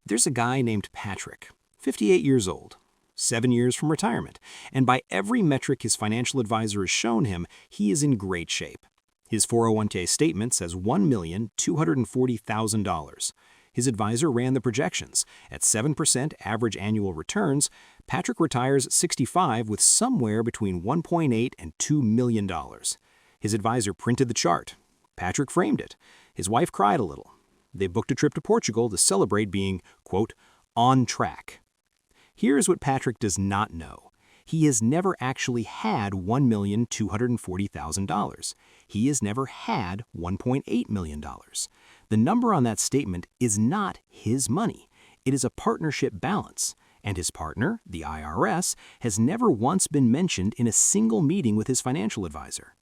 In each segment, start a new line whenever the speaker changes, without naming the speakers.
There's a guy named Patrick, 58 years old, 7 years from retirement, and by every metric his financial advisor has shown him, he is in great shape. His 401k statement says $1,240,000. His advisor ran the projections. At 7% average annual returns, Patrick retires at 65 with somewhere between $1.8 and $2 million. His advisor printed the chart. Patrick framed it. His wife cried a little. They booked a trip to Portugal to celebrate being, quote, on track. Here's what Patrick does not know. He has never actually had $1,240,000. He has never had $1.8 million. The number on that statement is not his money. It is a partnership balance, and his partner, the IRS, has never once been mentioned in a single meeting with his financial advisor.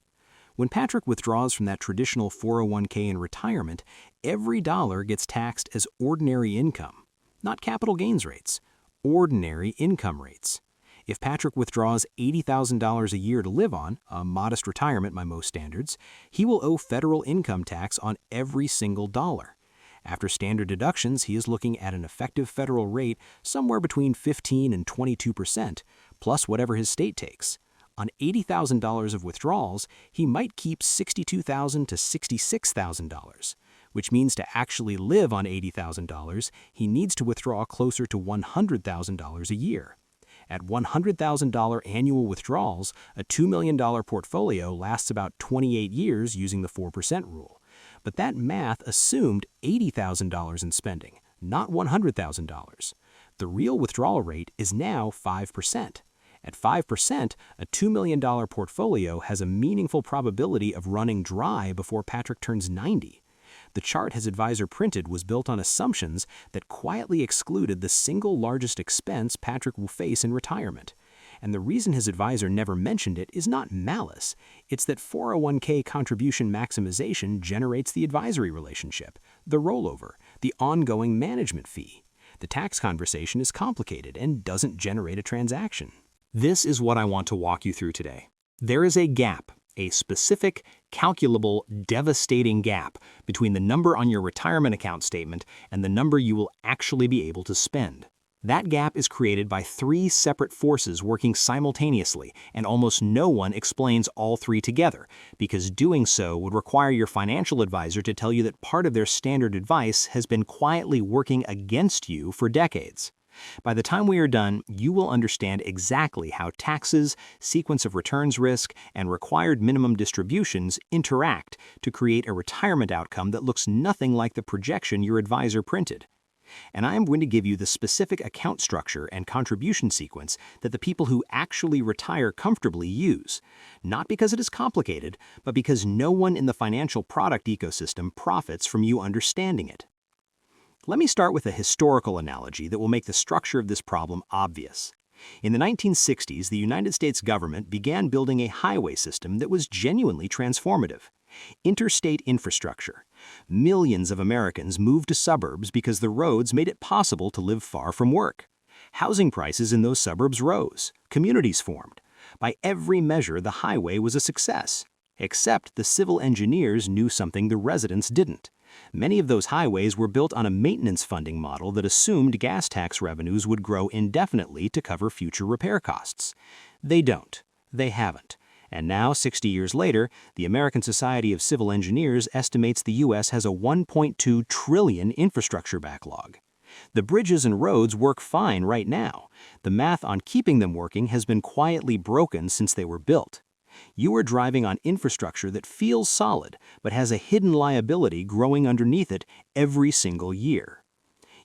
When Patrick withdraws from that traditional 401k in retirement, every dollar gets taxed as ordinary income, not capital gains rates, ordinary income rates. If Patrick withdraws $80,000 a year to live on, a modest retirement by most standards, he will owe federal income tax on every single dollar. After standard deductions, he is looking at an effective federal rate somewhere between 15 and 22%, plus whatever his state takes. On $80,000 of withdrawals, he might keep $62,000 to $66,000, which means to actually live on $80,000, he needs to withdraw closer to $100,000 a year. At $100,000 annual withdrawals, a $2 million portfolio lasts about 28 years using the 4% rule. But that math assumed $80,000 in spending, not $100,000. The real withdrawal rate is now 5%. At 5%, a $2 million portfolio has a meaningful probability of running dry before Patrick turns 90. The chart his advisor printed was built on assumptions that quietly excluded the single largest expense Patrick will face in retirement. And the reason his advisor never mentioned it is not malice. It's that 401k contribution maximization generates the advisory relationship, the rollover, the ongoing management fee. The tax conversation is complicated and doesn't generate a transaction. This is what I want to walk you through today. There is a gap, a specific, calculable, devastating gap between the number on your retirement account statement and the number you will actually be able to spend. That gap is created by three separate forces working simultaneously, and almost no one explains all three together, because doing so would require your financial advisor to tell you that part of their standard advice has been quietly working against you for decades. By the time we are done, you will understand exactly how taxes, sequence of returns risk, and required minimum distributions interact to create a retirement outcome that looks nothing like the projection your advisor printed. And I am going to give you the specific account structure and contribution sequence that the people who actually retire comfortably use, not because it is complicated, but because no one in the financial product ecosystem profits from you understanding it. Let me start with a historical analogy that will make the structure of this problem obvious. In the 1960s, the United States government began building a highway system that was genuinely transformative. Interstate infrastructure. Millions of Americans moved to suburbs because the roads made it possible to live far from work. Housing prices in those suburbs rose. Communities formed. By every measure, the highway was a success. Except the civil engineers knew something the residents didn't. Many of those highways were built on a maintenance funding model that assumed gas tax revenues would grow indefinitely to cover future repair costs. They don't. They haven't. And now, 60 years later, the American Society of Civil Engineers estimates the U.S. has a $1.2 trillion infrastructure backlog. The bridges and roads work fine right now. The math on keeping them working has been quietly broken since they were built. You are driving on infrastructure that feels solid, but has a hidden liability growing underneath it every single year.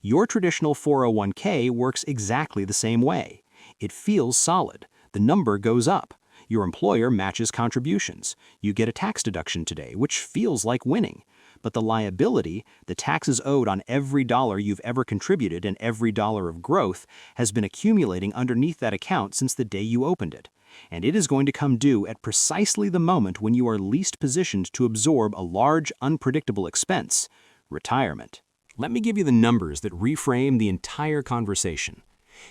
Your traditional 401k works exactly the same way. It feels solid. The number goes up. Your employer matches contributions. You get a tax deduction today, which feels like winning. But the liability, the taxes owed on every dollar you've ever contributed and every dollar of growth, has been accumulating underneath that account since the day you opened it. And it is going to come due at precisely the moment when you are least positioned to absorb a large, unpredictable expense: retirement. Let me give you the numbers that reframe the entire conversation.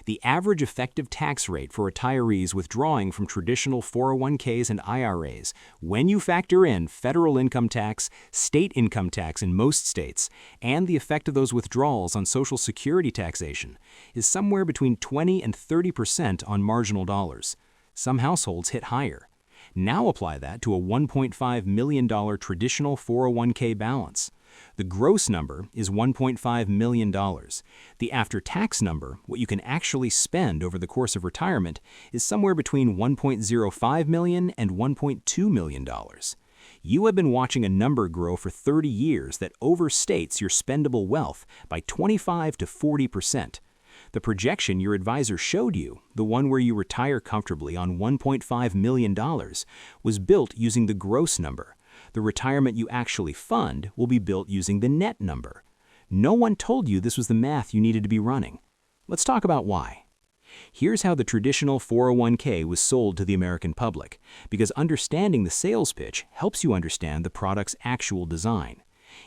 The average effective tax rate for retirees withdrawing from traditional 401ks and IRAs, when you factor in federal income tax, state income tax in most states, and the effect of those withdrawals on Social Security taxation, is somewhere between 20 and 30% on marginal dollars. Some households hit higher. Now apply that to a $1.5 million traditional 401k balance. The gross number is $1.5 million. The after-tax number, what you can actually spend over the course of retirement, is somewhere between $1.05 million and $1.2 million. You have been watching a number grow for 30 years that overstates your spendable wealth by 25 to 40%. The projection your advisor showed you, the one where you retire comfortably on $1.5 million, was built using the gross number. The retirement you actually fund will be built using the net number. No one told you this was the math you needed to be running. Let's talk about why. Here's how the traditional 401k was sold to the American public, because understanding the sales pitch helps you understand the product's actual design.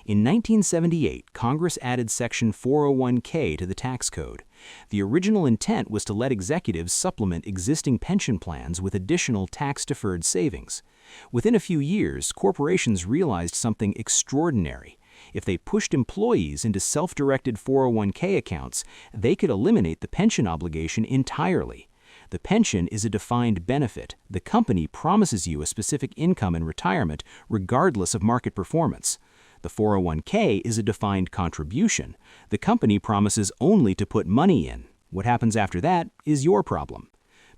In 1978, Congress added Section 401k to the tax code. The original intent was to let executives supplement existing pension plans with additional tax-deferred savings. Within a few years, corporations realized something extraordinary. If they pushed employees into self-directed 401k accounts, they could eliminate the pension obligation entirely. The pension is a defined benefit. The company promises you a specific income in retirement, regardless of market performance. The 401k is a defined contribution. The company promises only to put money in. What happens after that is your problem.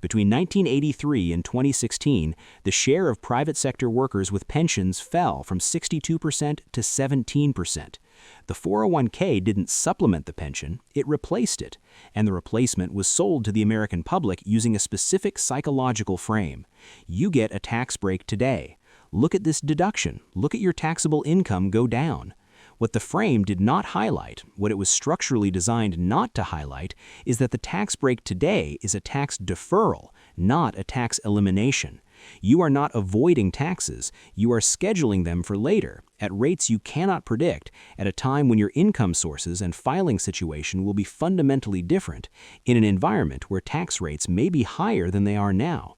Between 1983 and 2016, the share of private sector workers with pensions fell from 62% to 17%. The 401k didn't supplement the pension, it replaced it, and the replacement was sold to the American public using a specific psychological frame. You get a tax break today. Look at this deduction. Look at your taxable income go down. What the frame did not highlight, what it was structurally designed not to highlight, is that the tax break today is a tax deferral, not a tax elimination. You are not avoiding taxes, you are scheduling them for later, at rates you cannot predict, at a time when your income sources and filing situation will be fundamentally different, in an environment where tax rates may be higher than they are now.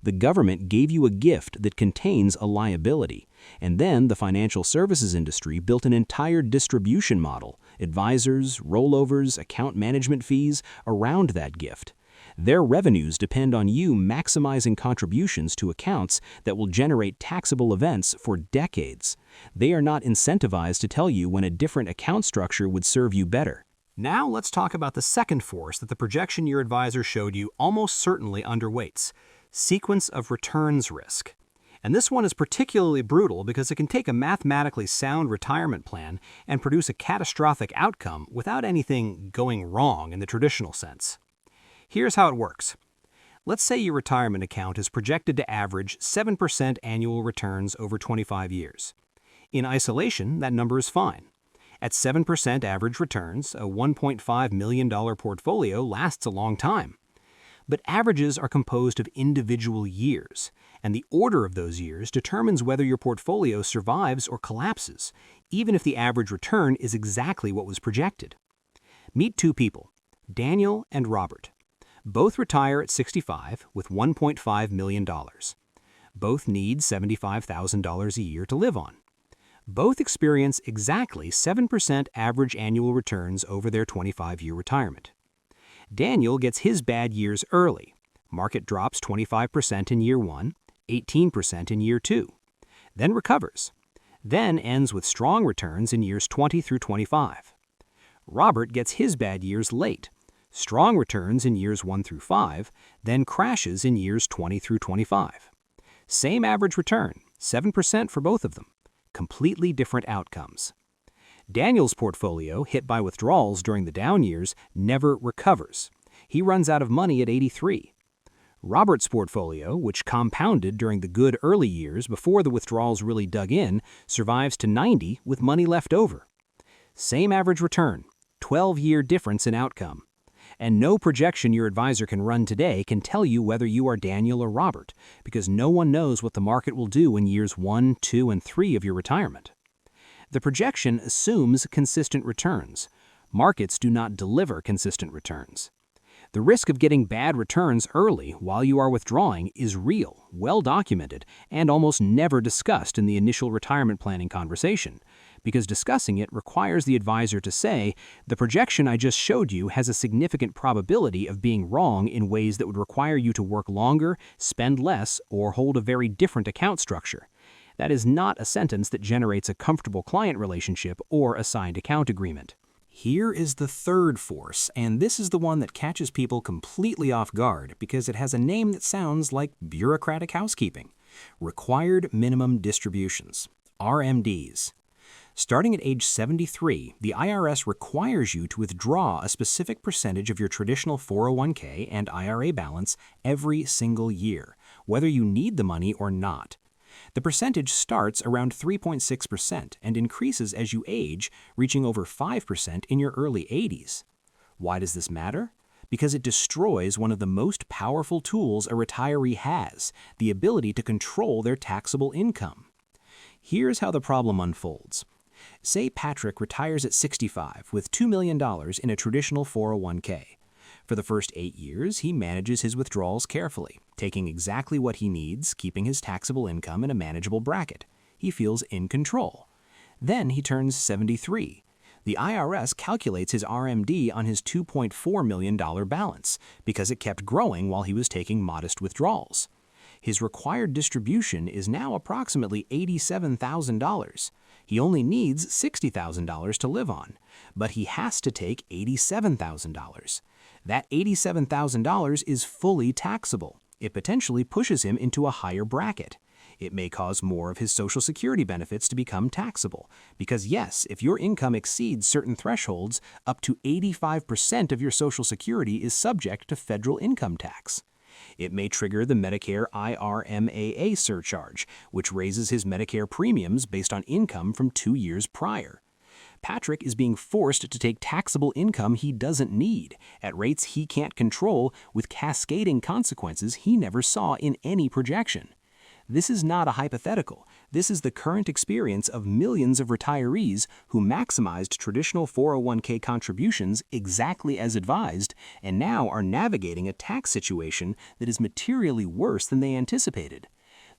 The government gave you a gift that contains a liability, and then the financial services industry built an entire distribution model, advisors, rollovers, account management fees, around that gift. Their revenues depend on you maximizing contributions to accounts that will generate taxable events for decades. They are not incentivized to tell you when a different account structure would serve you better. Now let's talk about the second force that the projection your advisor showed you almost certainly underweights: sequence of returns risk. And this one is particularly brutal because it can take a mathematically sound retirement plan and produce a catastrophic outcome without anything going wrong in the traditional sense. Here's how it works. Let's say your retirement account is projected to average 7% annual returns over 25 years. In isolation, that number is fine. At 7% average returns, a $1.5 million portfolio lasts a long time. But averages are composed of individual years, and the order of those years determines whether your portfolio survives or collapses, even if the average return is exactly what was projected. Meet two people, Daniel and Robert. Both retire at 65 with $1.5 million. Both need $75,000 a year to live on. Both experience exactly 7% average annual returns over their 25-year retirement. Daniel gets his bad years early. Market drops 25% in year 1, 18% in year 2. Then recovers. Then ends with strong returns in years 20 through 25. Robert gets his bad years late. Strong returns in years 1 through 5, then crashes in years 20 through 25. Same average return, 7% for both of them. Completely different outcomes. Daniel's portfolio, hit by withdrawals during the down years, never recovers. He runs out of money at 83. Robert's portfolio, which compounded during the good early years before the withdrawals really dug in, survives to 90 with money left over. Same average return, 12-year difference in outcome. And no projection your advisor can run today can tell you whether you are Daniel or Robert, because no one knows what the market will do in years 1, 2, and 3 of your retirement. The projection assumes consistent returns. Markets do not deliver consistent returns. The risk of getting bad returns early while you are withdrawing is real, well documented, and almost never discussed in the initial retirement planning conversation, because discussing it requires the advisor to say, the projection I just showed you has a significant probability of being wrong in ways that would require you to work longer, spend less, or hold a very different account structure. That is not a sentence that generates a comfortable client relationship or assigned account agreement. Here is the third force, and this is the one that catches people completely off guard because it has a name that sounds like bureaucratic housekeeping. Required Minimum Distributions, RMDs. Starting at age 73, the IRS requires you to withdraw a specific percentage of your traditional 401k and IRA balance every single year, whether you need the money or not. The percentage starts around 3.6% and increases as you age, reaching over 5% in your early 80s. Why does this matter? Because it destroys one of the most powerful tools a retiree has, the ability to control their taxable income. Here's how the problem unfolds. Say Patrick retires at 65 with $2 million in a traditional 401k. For the first 8 years, he manages his withdrawals carefully, taking exactly what he needs, keeping his taxable income in a manageable bracket. He feels in control. Then he turns 73. The IRS calculates his RMD on his $2.4 million balance because it kept growing while he was taking modest withdrawals. His required distribution is now approximately $87,000. He only needs $60,000 to live on, but he has to take $87,000. That $87,000 is fully taxable. It potentially pushes him into a higher bracket. It may cause more of his Social Security benefits to become taxable, because yes, if your income exceeds certain thresholds, up to 85% of your Social Security is subject to federal income tax. It may trigger the Medicare IRMAA surcharge, which raises his Medicare premiums based on income from 2 years prior. Patrick is being forced to take taxable income he doesn't need, at rates he can't control, with cascading consequences he never saw in any projection. This is not a hypothetical. This is the current experience of millions of retirees who maximized traditional 401k contributions exactly as advised and now are navigating a tax situation that is materially worse than they anticipated.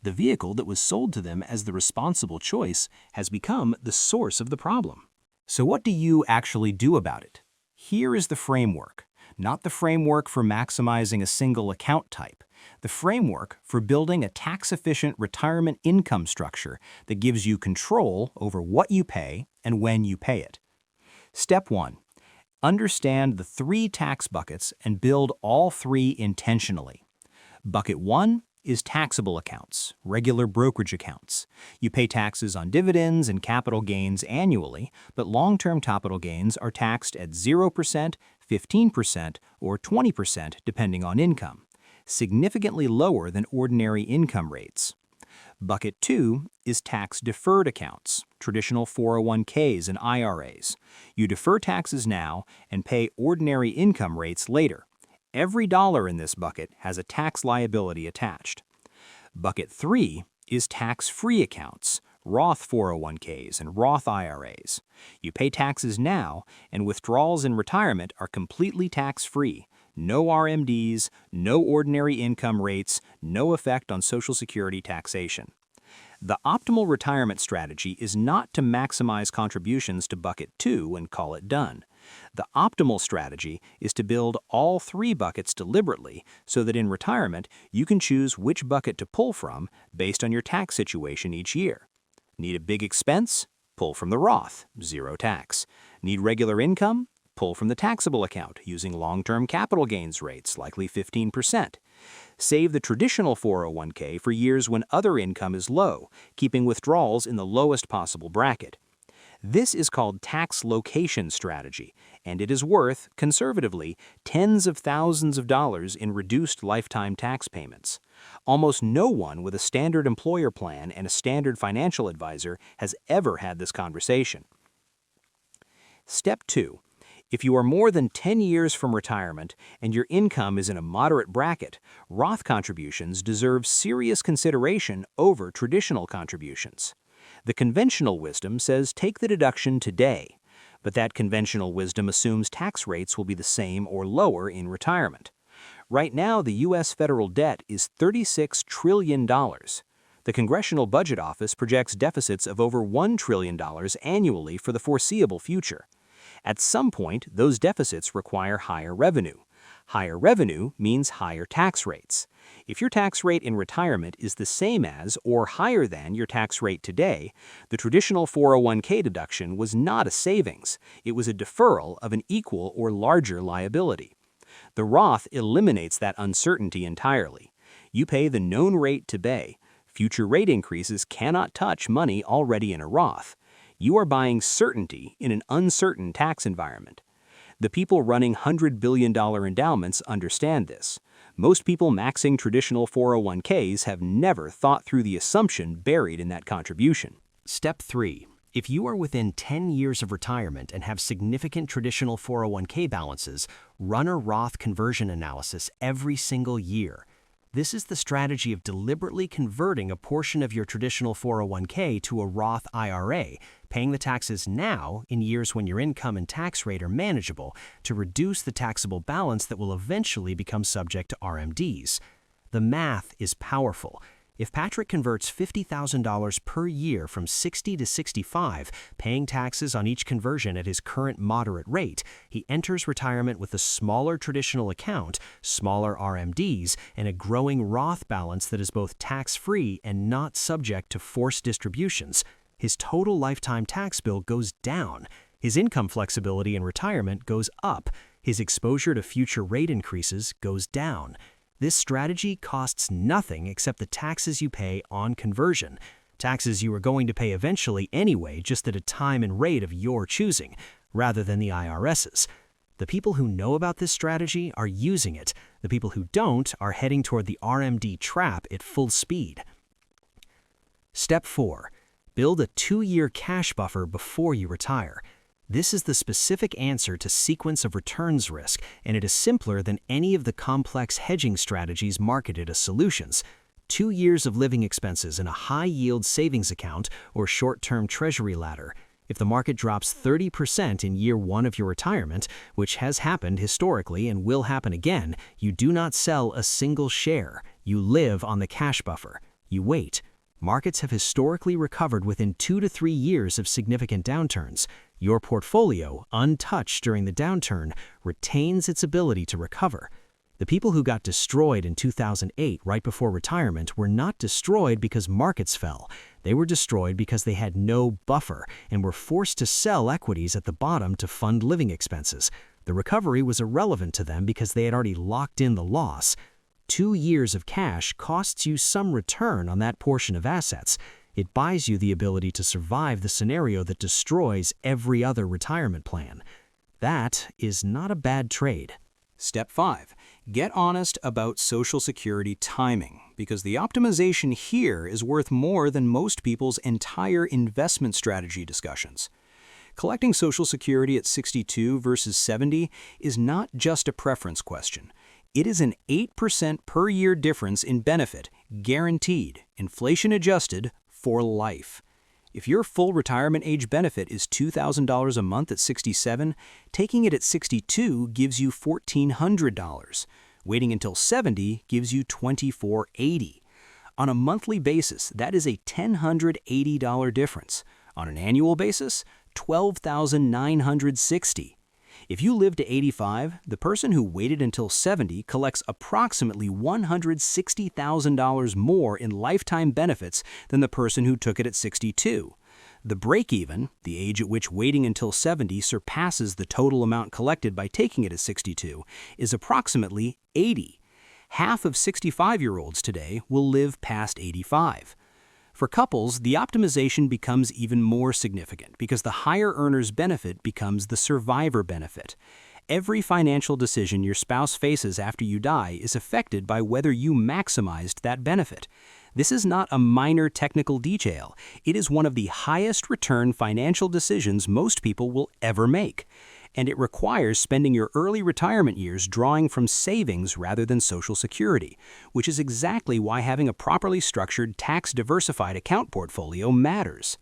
The vehicle that was sold to them as the responsible choice has become the source of the problem. So what do you actually do about it? Here is the framework, not the framework for maximizing a single account type, the framework for building a tax-efficient retirement income structure that gives you control over what you pay and when you pay it. Step 1. Understand the 3 tax buckets and build all 3 intentionally. Bucket 1 is taxable accounts, regular brokerage accounts. You pay taxes on dividends and capital gains annually, but long-term capital gains are taxed at 0%, 15%, or 20% depending on income, significantly lower than ordinary income rates. Bucket 2 is tax-deferred accounts, traditional 401ks and IRAs. You defer taxes now and pay ordinary income rates later. Every dollar in this bucket has a tax liability attached. Bucket 3 is tax-free accounts, Roth 401ks and Roth IRAs. You pay taxes now, and withdrawals in retirement are completely tax-free. No RMDs, no ordinary income rates, no effect on Social Security taxation. The optimal retirement strategy is not to maximize contributions to Bucket 2 and call it done. The optimal strategy is to build all 3 buckets deliberately so that in retirement you can choose which bucket to pull from based on your tax situation each year. Need a big expense? Pull from the Roth, 0 tax. Need regular income? Pull from the taxable account using long-term capital gains rates, likely 15%. Save the traditional 401k for years when other income is low, keeping withdrawals in the lowest possible bracket. This is called tax location strategy, and it is worth, conservatively, tens of thousands of dollars in reduced lifetime tax payments. Almost no one with a standard employer plan and a standard financial advisor has ever had this conversation. Step 2. If you are more than 10 years from retirement and your income is in a moderate bracket, Roth contributions deserve serious consideration over traditional contributions. The conventional wisdom says take the deduction today, but that conventional wisdom assumes tax rates will be the same or lower in retirement. Right now, the U.S. federal debt is $36 trillion. The Congressional Budget Office projects deficits of over $1 trillion annually for the foreseeable future. At some point, those deficits require higher revenue. Higher revenue means higher tax rates. If your tax rate in retirement is the same as or higher than your tax rate today, the traditional 401k deduction was not a savings. It was a deferral of an equal or larger liability. The Roth eliminates that uncertainty entirely. You pay the known rate today. Future rate increases cannot touch money already in a Roth. You are buying certainty in an uncertain tax environment. The people running $100 billion endowments understand this. Most people maxing traditional 401ks have never thought through the assumption buried in that contribution.
Step 3. If you are within 10 years of retirement and have significant traditional 401k balances, run a Roth conversion analysis every single year. This is the strategy of deliberately converting a portion of your traditional 401k to a Roth IRA, paying the taxes now in years when your income and tax rate are manageable to reduce the taxable balance that will eventually become subject to RMDs. The math is powerful. If Patrick converts $50,000 per year from 60 to 65, paying taxes on each conversion at his current moderate rate, he enters retirement with a smaller traditional account, smaller RMDs, and a growing Roth balance that is both tax-free and not subject to forced distributions. His total lifetime tax bill goes down. His income flexibility in retirement goes up. His exposure to future rate increases goes down. This strategy costs nothing except the taxes you pay on conversion, taxes you are going to pay eventually anyway, just at a time and rate of your choosing, rather than the IRS's. The people who know about this strategy are using it. The people who don't are heading toward the RMD trap at full speed. Step 4. Build a 2-year cash buffer before you retire. This is the specific answer to sequence of returns risk, and it is simpler than any of the complex hedging strategies marketed as solutions. 2 years of living expenses in a high-yield savings account or short-term treasury ladder. If the market drops 30% in year 1 of your retirement, which has happened historically and will happen again, you do not sell a single share. You live on the cash buffer. You wait. Markets have historically recovered within 2 to 3 years of significant downturns. Your portfolio, untouched during the downturn, retains its ability to recover. The people who got destroyed in 2008 right before retirement were not destroyed because markets fell. They were destroyed because they had no buffer and were forced to sell equities at the bottom to fund living expenses. The recovery was irrelevant to them because they had already locked in the loss. 2 years of cash costs you some return on that portion of assets. It buys you the ability to survive the scenario that destroys every other retirement plan. That is not a bad trade.
Step 5. Get honest about Social Security timing, because the optimization here is worth more than most people's entire investment strategy discussions. Collecting Social Security at 62 versus 70 is not just a preference question. It is an 8% per year difference in benefit, guaranteed, inflation-adjusted, for life. If your full retirement age benefit is $2,000 a month at 67, taking it at 62 gives you $1,400. Waiting until 70 gives you $2,480. On a monthly basis, that is a $1,080 difference. On an annual basis, $12,960. If you live to 85, the person who waited until 70 collects approximately $160,000 more in lifetime benefits than the person who took it at 62. The break-even, the age at which waiting until 70 surpasses the total amount collected by taking it at 62, is approximately 80. Half of 65-year-olds today will live past 85. For couples, the optimization becomes even more significant because the higher earner's benefit becomes the survivor benefit. Every financial decision your spouse faces after you die is affected by whether you maximized that benefit. This is not a minor technical detail. It is one of the highest return financial decisions most people will ever make. And it requires spending your early retirement years drawing from savings rather than Social Security, which is exactly why having a properly structured, tax-diversified account portfolio matters.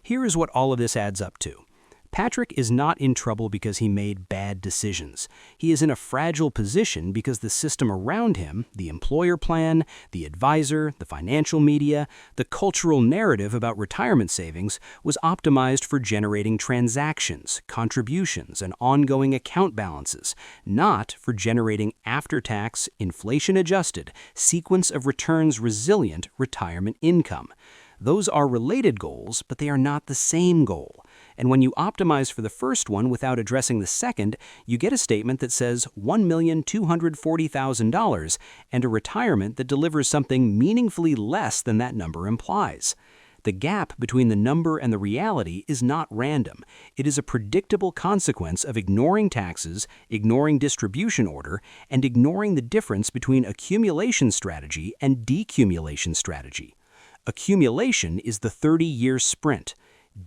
Here is what all of this adds up to. Patrick is not in trouble because he made bad decisions. He is in a fragile position because the system around him, the employer plan, the advisor, the financial media, the cultural narrative about retirement savings was optimized for generating transactions, contributions, and ongoing account balances, not for generating after-tax, inflation-adjusted, sequence of returns resilient retirement income. Those are related goals, but they are not the same goal. And when you optimize for the first one without addressing the second, you get a statement that says $1,240,000 and a retirement that delivers something meaningfully less than that number implies. The gap between the number and the reality is not random. It is a predictable consequence of ignoring taxes, ignoring distribution order, and ignoring the difference between accumulation strategy and decumulation strategy. Accumulation is the 30-year sprint.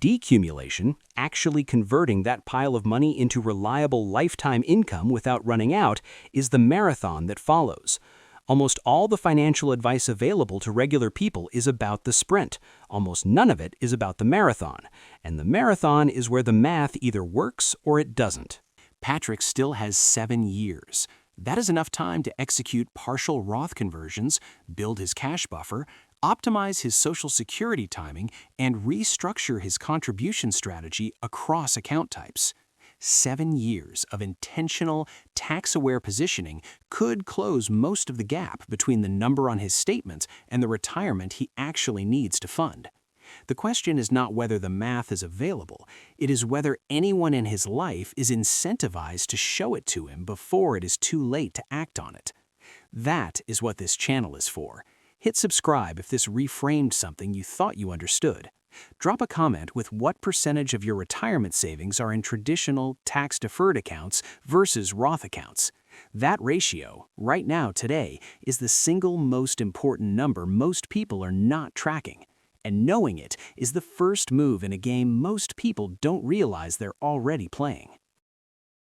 Decumulation, actually converting that pile of money into reliable lifetime income without running out, is the marathon that follows. Almost all the financial advice available to regular people is about the sprint. Almost none of it is about the marathon. And the marathon is where the math either works or it doesn't. Patrick still has 7 years. That is enough time to execute partial Roth conversions, build his cash buffer, optimize his Social Security timing, and restructure his contribution strategy across account types. 7 years of intentional, tax-aware positioning could close most of the gap between the number on his statements and the retirement he actually needs to fund. The question is not whether the math is available, it is whether anyone in his life is incentivized to show it to him before it is too late to act on it. That is what this channel is for. Hit subscribe if this reframed something you thought you understood. Drop a comment with what percentage of your retirement savings are in traditional tax-deferred accounts versus Roth accounts. That ratio, right now today, is the single most important number most people are not tracking. And knowing it is the first move in a game most people don't realize they're already playing.